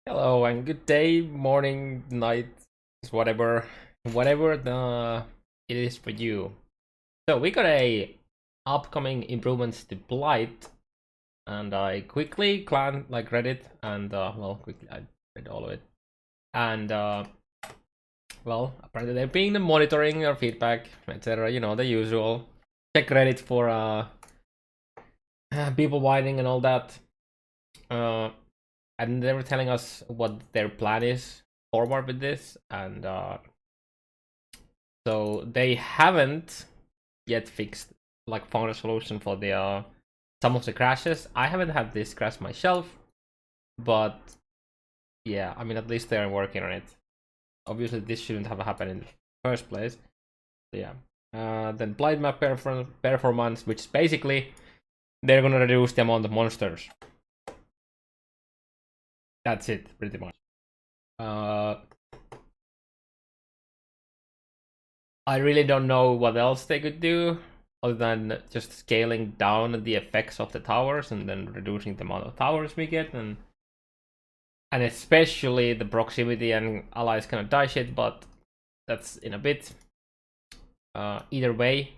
Hello and good day, morning, night, whatever it is for you. So we got a upcoming improvements to Blight, and I quickly read it, and quickly I read all of it, and apparently they're being the monitoring or feedback, etc. You know, the usual. Check Reddit for people whining and all that. And they were telling us what their plan is forward with this, and so they haven't yet found a solution for the some of the crashes. I haven't had this crash myself, but yeah, I mean, at least they're working on it. Obviously this shouldn't have happened in the first place. So yeah, then Blight map performance, which is basically they're gonna reduce the amount of monsters. That's it, pretty much. I really don't know what else they could do other than just scaling down the effects of the towers and then reducing the amount of towers we get, and especially the proximity and allies kind of die shit, but that's in a bit. Either way,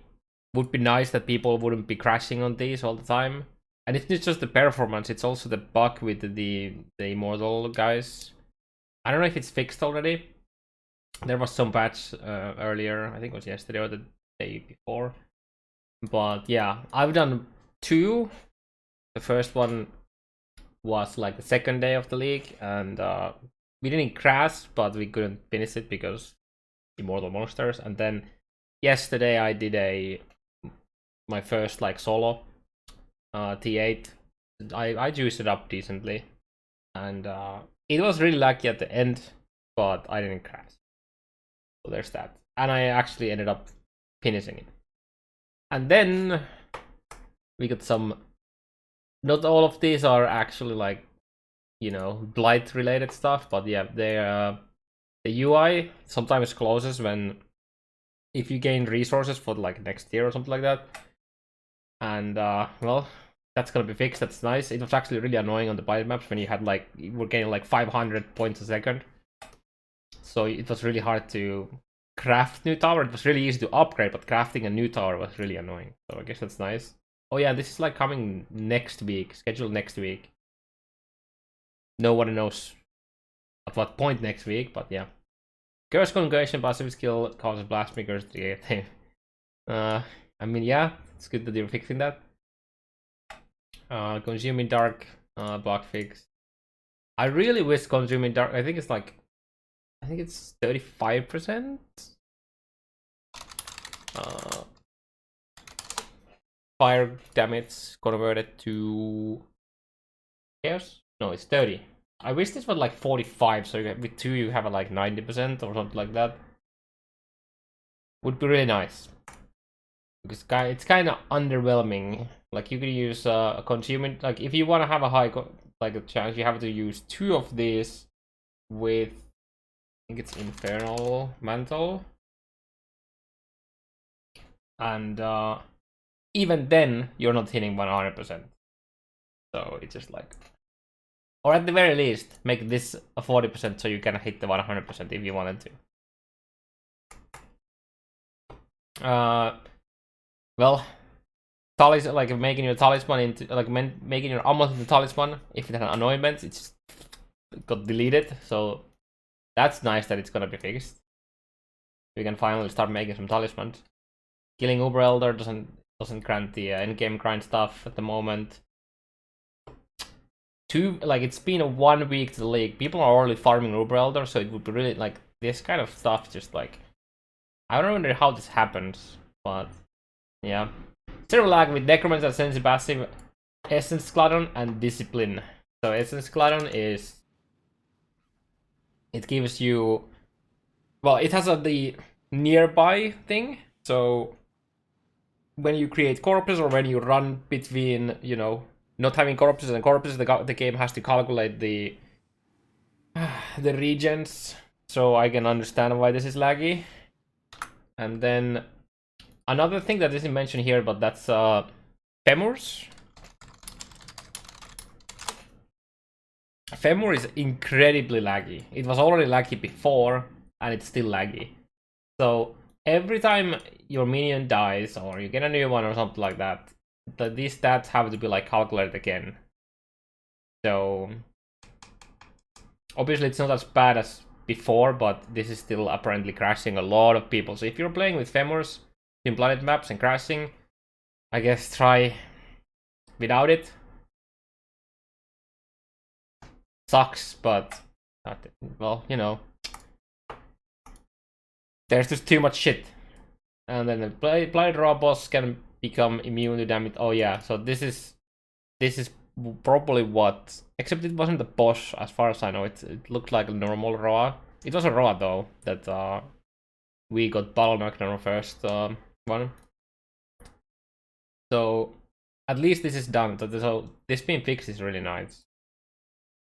would be nice that people wouldn't be crashing on these all the time. And it's not just the performance, it's also the bug with the immortal guys. I don't know if it's fixed already. There was some patch earlier, I think it was yesterday or the day before. But yeah, I've done two. The first one was like the second day of the league, and we didn't crash, but we couldn't finish it because immortal monsters. And then yesterday I did my first like solo T8. I juiced it up decently, and it was really lucky at the end, but I didn't crash. So there's that. And I actually ended up finishing it. And then we got some. Not all of these are actually like, you know, Blight related stuff, but yeah, the UI sometimes closes when if you gain resources for like next year or something like that. And well, that's gonna be fixed. That's nice. It was actually really annoying on the Blight maps when you had like you were getting like 500 points a second. So it was really hard to craft new tower. It was really easy to upgrade, but crafting a new tower was really annoying. So I guess that's nice. Oh yeah, this is like coming next week, scheduled next week. No one knows at what point next week, but yeah. Curse Congregation passive skill causes blast makers to get I mean, yeah, it's good that you're fixing that. Consuming dark bug fix. I really wish consuming dark. I think it's 35%. Fire damage converted to chaos. No, it's 30. I wish this was like 45, so with 2 you have like 90% or something like that. Would be really nice. Because it's kind of underwhelming. Like you could use a consuming, like if you want to have a high a chance, you have to use 2 of these with, I think it's Infernal Mantle. And even then, you're not hitting 100%. So it's just like, or at the very least, make this a 40% so you can hit the 100% if you wanted to. Well, like making your talisman into like making your amulet into talisman. If it had an annoyance, it just got deleted. So that's nice that it's gonna be fixed. We can finally start making some talismans. Killing Uber Elder doesn't grant the in-game grind stuff at the moment. It's been a 1 week to the league. People are already farming Uber Elder, so it would be really like this kind of stuff. Just like I don't know how this happens, but yeah. Zero lag with Necromancer, Sensi passive, Essence Glutton, and Discipline. So Essence Glutton is, it gives you, well, it has the nearby thing. So when you create corpses or when you run between, you know, not having corpses and corpses, the game has to calculate the regions. So I can understand why this is laggy. And then another thing that isn't mentioned here, but that's Femurs. Femur is incredibly laggy. It was already laggy before, and it's still laggy. So every time your minion dies, or you get a new one or something like that, these stats have to be like calculated again. So obviously it's not as bad as before, but this is still apparently crashing a lot of people. So if you're playing with Femurs in Blighted maps and crashing, I guess try without it. Sucks, but well, you know, there's just too much shit. And then the Blighted raw boss can become immune to damage. Oh yeah, so this is probably what, except it wasn't the boss as far as I know. It looked like a normal raw. It was a raw though that we got bottlenecked on our first one. So at least this is done. So this being fixed is really nice.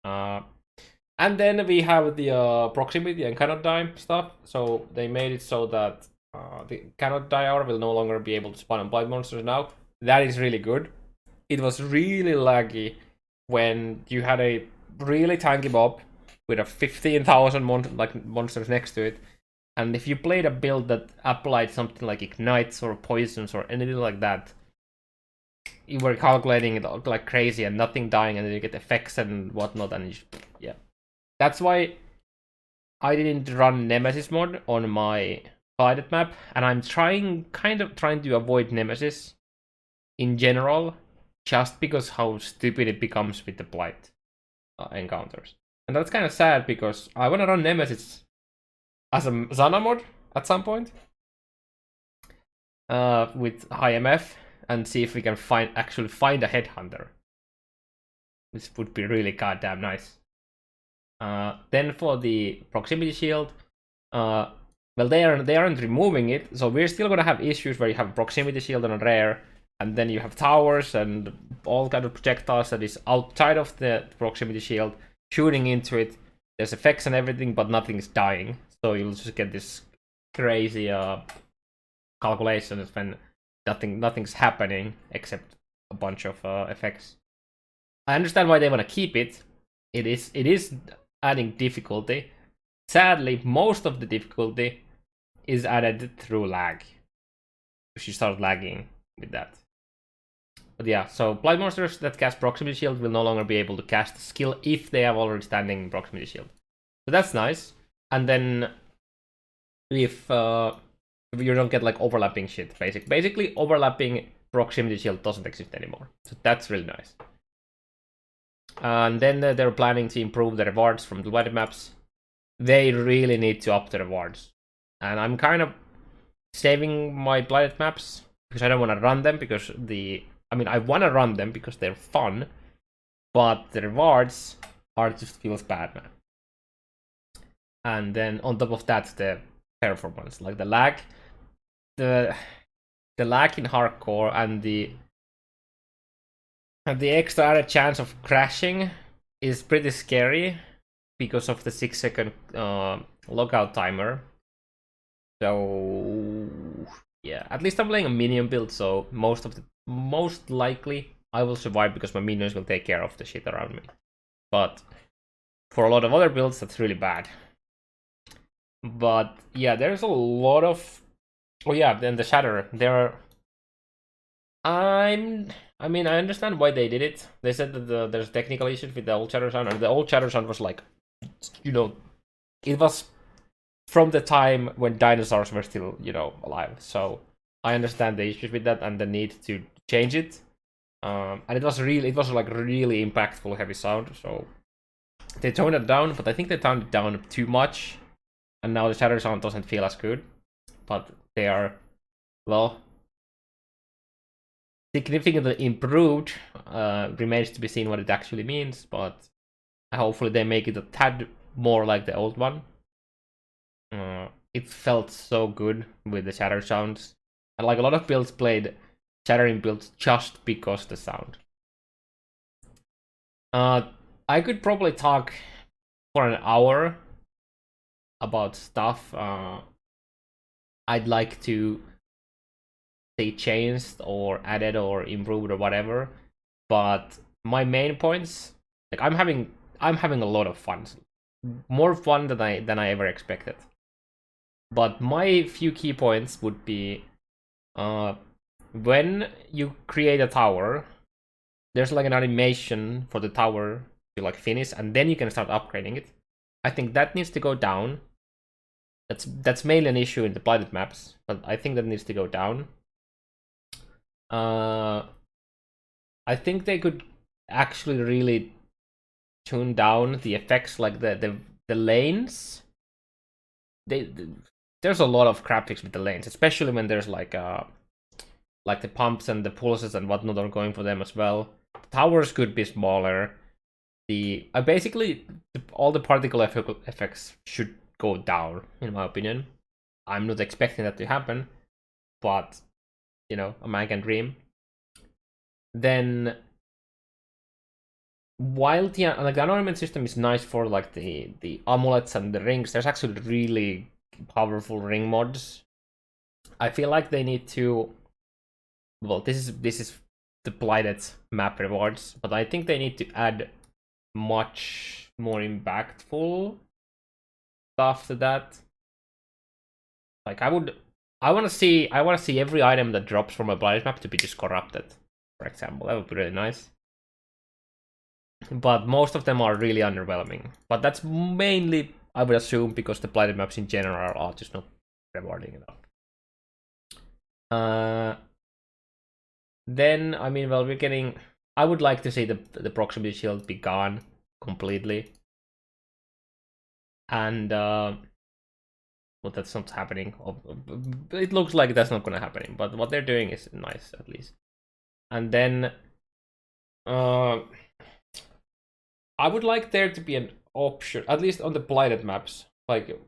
And then we have the proximity and cannot die stuff. So they made it so that the cannot die hour will no longer be able to spawn on blight monsters now. That is really good. It was really laggy when you had a really tanky mob with a 15,000 monsters next to it. And if you played a build that applied something like ignites or poisons or anything like that, you were calculating it like crazy and nothing dying, and then you get effects and whatnot, and yeah. That's why I didn't run Nemesis mod on my Blighted map, and I'm kind of trying to avoid Nemesis in general, just because how stupid it becomes with the Blight encounters. And that's kind of sad, because I want to run Nemesis as a Zana mod at some point with high MF, and see if we can actually find a headhunter. This would be really goddamn nice. Then for the proximity shield, well, they aren't removing it, so we're still gonna have issues where you have a proximity shield on a rare, and then you have towers and all kind of projectiles that is outside of the proximity shield shooting into it. There's effects and everything, but nothing's dying. So you'll just get this crazy calculations when nothing's happening except a bunch of effects. I understand why they want to keep it. It is adding difficulty. Sadly, most of the difficulty is added through lag. You start lagging with that. But yeah, so blight monsters that cast proximity shield will no longer be able to cast the skill if they have already standing proximity shield. So that's nice. And then if you don't get like overlapping shit, basically overlapping proximity shield doesn't exist anymore. So that's really nice. And then they're planning to improve the rewards from the Blighted maps. They really need to up the rewards. And I'm kind of saving my Blighted maps because I don't want to run them, because I want to run them because they're fun, but the rewards just feels bad, man. And then on top of that, the performance, like the lag, the lag in hardcore, and the extra added chance of crashing is pretty scary because of the 6-second logout timer. So yeah, at least I'm playing a minion build, so most likely I will survive because my minions will take care of the shit around me. But for a lot of other builds, that's really bad. But yeah, there's a lot of... Oh yeah, then the Shatter. I understand why they did it. They said that there's technical issues with the old Shatter Sound, and the old Shatter Sound was like, it was from the time when dinosaurs were still, alive. So I understand the issues with that and the need to change it. And it was like really impactful heavy sound. So they toned it down, but I think they toned it down too much, and now the Shatter Sound doesn't feel as good. But they are, well, significantly improved. Remains to be seen what it actually means, but hopefully they make it a tad more like the old one. It felt so good with the shatter sounds, and like a lot of builds played shattering builds just because of the sound. I could probably talk for an hour about stuff I'd like to say changed or added or improved or whatever, but my main points, like I'm having I'm having a lot of fun, more fun than I ever expected. But my few key points would be, when you create a tower, there's like an animation for the tower to like finish, and then you can start upgrading it. I think that needs to go down. That's mainly an issue in the Blighted maps, but I think that needs to go down. I think they could actually really tune down the effects, like the lanes. There's a lot of crap fix with the lanes, especially when there's like the pumps and the pulses and whatnot are going for them as well. The towers could be smaller. Basically all the particle effects should go down, in my opinion. I'm not expecting that to happen, but you know, a man can dream. Then, while the ornament system is nice for like the amulets and the rings, there's actually really powerful ring mods. I feel like they need to. Well, this is the Blighted map rewards, but I think they need to add much more impactful stuff to that. Like I want to see every item that drops from a Blighted map to be just corrupted, for example. That would be really nice. But most of them are really underwhelming. But that's mainly, I would assume, because the Blighted maps in general are just not rewarding enough. Then, I mean, well, we're getting. I would like to see the proximity shield be gone completely. And well, that's not happening. It looks like that's not gonna happen. But what they're doing is nice, at least. And then, I would like there to be an option, at least on the Blighted maps. Like,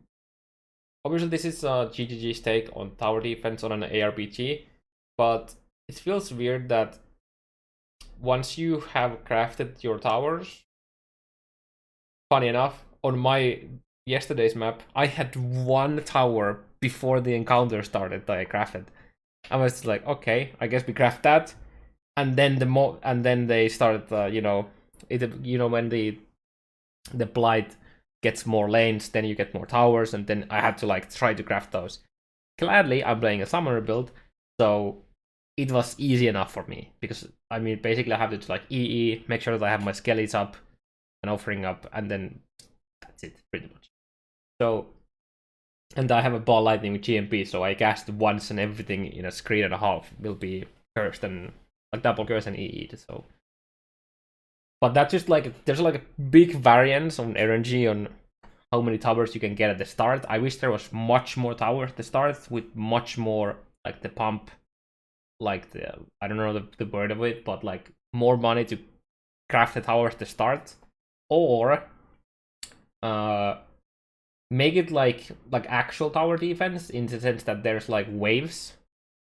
obviously, this is GGG's take on tower defense on an ARPG, but it feels weird that once you have crafted your towers, funny enough, on my yesterday's map, I had one tower before the encounter started that I crafted. I was like, okay, I guess we craft that, and then then they started, when the Blight gets more lanes, then you get more towers, and then I had to like try to craft those. Gladly, I'm playing a summoner build, so it was easy enough for me, because I mean, basically I have to like EE, make sure that I have my skellies up and offering up, and then that's it, pretty much. So, and I have a ball lightning with GMP, so I cast once and everything in a screen and a half will be cursed and like double curse and EE. So, but that's just like there's like a big variance on RNG on how many towers you can get at the start. I wish there was much more towers at the start with much more like the pump, like I don't know the word of it, but like more money to craft the towers at the start, or make it like actual tower defense, in the sense that there's like waves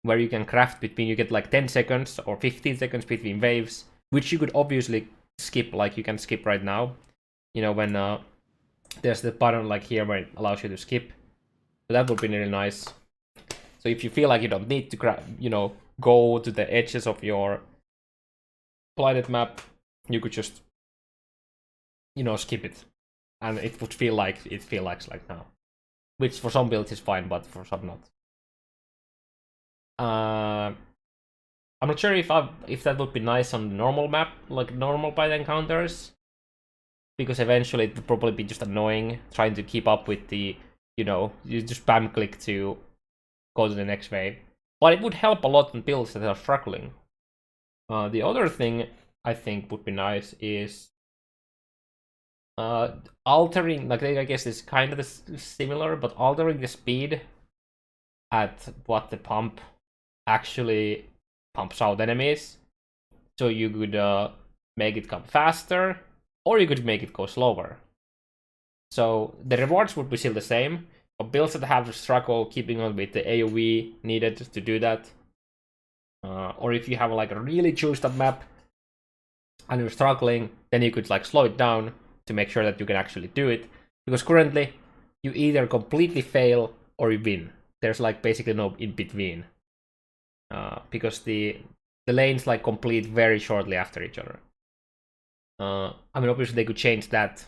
where you can craft between, you get like 10 seconds or 15 seconds between waves, which you could obviously skip, like you can skip right now, you know, when there's the button like here where it allows you to skip. So that would be really nice. So if you feel like you don't need to go to the edges of your Blighted map, you could just skip it, and it would feel like like now, which for some builds is fine, but for some not. I'm not sure if that would be nice on the normal map, like normal Blight encounters, because eventually it would probably be just annoying trying to keep up with the, you just spam click to go to the next wave. But it would help a lot in builds that are struggling. The other thing I think would be nice is altering, like, I guess it's kind of similar, but altering the speed at what the pump actually pumps out enemies. So you could make it come faster, or you could make it go slower. So the rewards would be still the same, but builds that have struggle keeping on with the AoE needed to do that, or if you have like a really juiced up map and you're struggling, then you could like slow it down to make sure that you can actually do it. Because currently, you either completely fail or you win. There's like basically no in between, because the lanes like complete very shortly after each other. I mean, obviously they could change that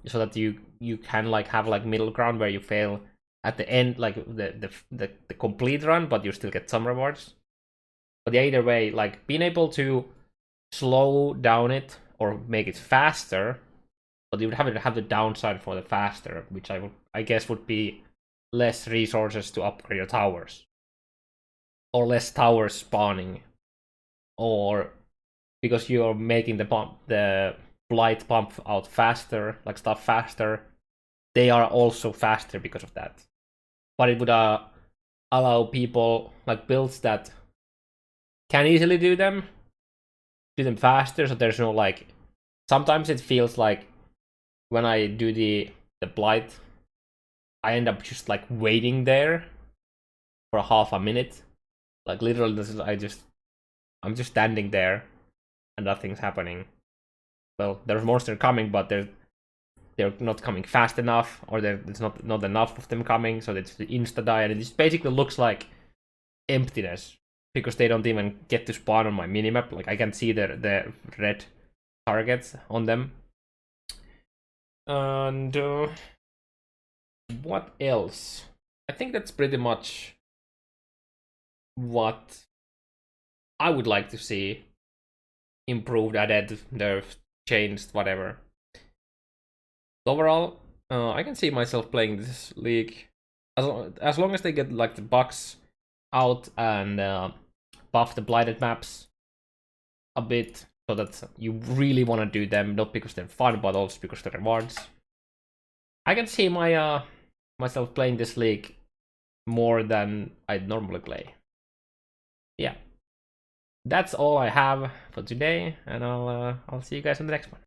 so that you can like have like middle ground where you fail at the end, like the complete run, but you still get some rewards. But yeah, either way, like being able to slow down it or make it faster, but you would have the downside for the faster, which I guess would be less resources to upgrade your towers, or less towers spawning, or because you're making the blight pump out faster, like stuff faster, they are also faster because of that. But it would allow people like builds that can easily do them faster, so there's no like, sometimes it feels like when I do the blight, I end up just like waiting there for a half a minute. Like literally this is I'm just standing there and nothing's happening. Well, there's monsters coming, but they're not coming fast enough, or there's not enough of them coming, so it's insta die, and it just basically looks like emptiness because they don't even get to spawn on my minimap. Like I can see the red targets on them. And what else? I think that's pretty much what I would like to see improved, added, nerfed, changed, whatever. Overall, I can see myself playing this league as long as they get like the bugs out and buff the blighted maps a bit, so that you really want to do them, not because they're fun, but also because they're rewards. I can see myself playing this league more than I'd normally play. Yeah, that's all I have for today, and I'll see you guys in the next one.